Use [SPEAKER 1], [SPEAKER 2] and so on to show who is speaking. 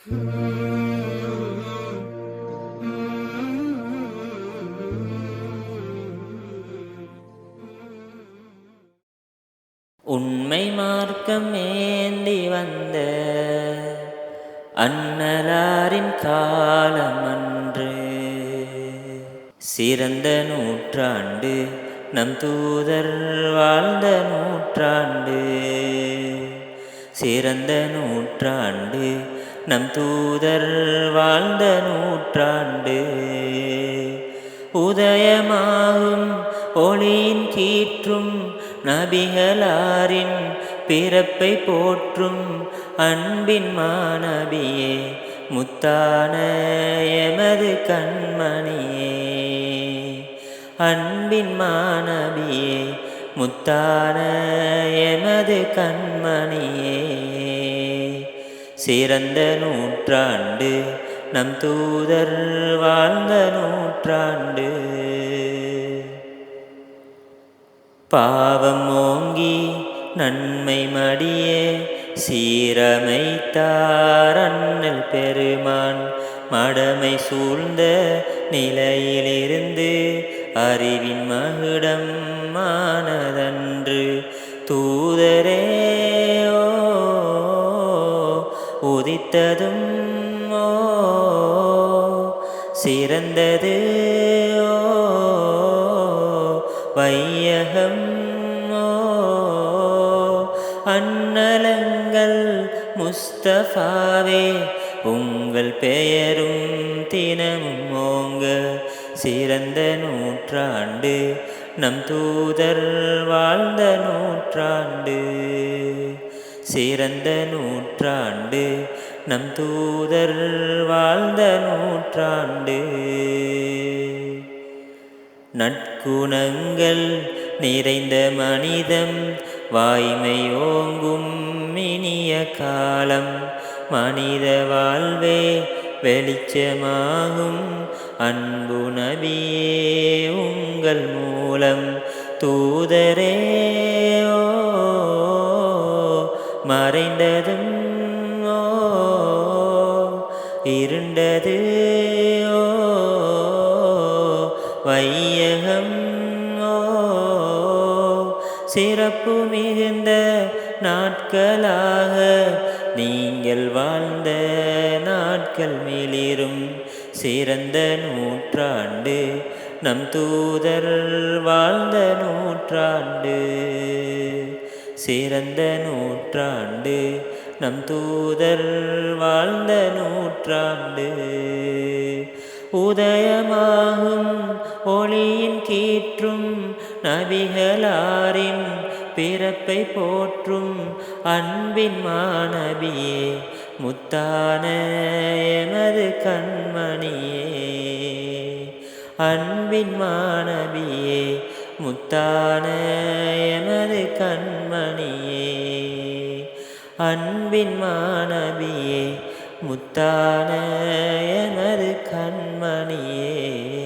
[SPEAKER 1] உண்மை மார்க்கம் ஏந்தி வந்த அன்னலாரின் காலமன்று, சிறந்த நூற்றாண்டு நம் தூதர் வாழ்ந்த நூற்றாண்டு. சிறந்த நூற்றாண்டு நம் தூதர் வாழ்ந்த நூற்றாண்டு. உதயமாகும் ஒளியின் கீற்றும் நபிகளாரின் பிறப்பை போற்றும் அன்பின் மாநபியே, முத்தான எமது கண்மணியே. அன்பின் மாநபியே, முத்தான எமது கண்மணியே. சிறந்த நூற்றாண்டு நம் தூதர் வாழ்ந்த நூற்றாண்டு. பாவம் ஓங்கி நன்மை மடியே சீரமைத்தார் அண்ணல் பெருமான். மடமை சூழ்ந்த நிலையிலிருந்து அறிவின் மகுடம் மானதன்று. தூதரே உதித்ததும் சிறந்தது வையகம். அன்னலங்கள் முஸ்தபாவே, உங்கள் பெயரும் தினமும் ஓங்க. சிறந்த நூற்றாண்டு நம் தூதர் வாழ்ந்த நூற்றாண்டு. சிறந்த நூற்றாண்டு நம் தூதர் வாழ்ந்த நூற்றாண்டு. நற்குணங்கள் நிறைந்த மனிதம் வாய்மை ஓங்கும் இனிய காலம். மனித வாழ்வே வெளிச்சமாகும் அன்பு நபியே உங்கள் மூலம். தூதரே மறைந்ததும் இருண்டது வையகம். சிறப்பு மிகுந்த நாட்களாக நீங்கள் வாழ்ந்த நாட்கள் மிளிரும். சிறந்த நூற்றாண்டு நம் தூதர் வாழ்ந்த நூற்றாண்டு. சிறந்த நூற்றாண்டு நம் தூதர் வாழ்ந்த நூற்றாண்டு. உதயமாகும் ஒளியின் கீற்றும் நபிகளாரின் பிறப்பை போற்றும் அன்பின் மாநபியே, முத்தான எமது கண்மணியே. அன்பின் மாநபியே, முத்தான எமது கண்மணியே. அன்பின் மாநபியே, முத்தான எமது கண்மணியே.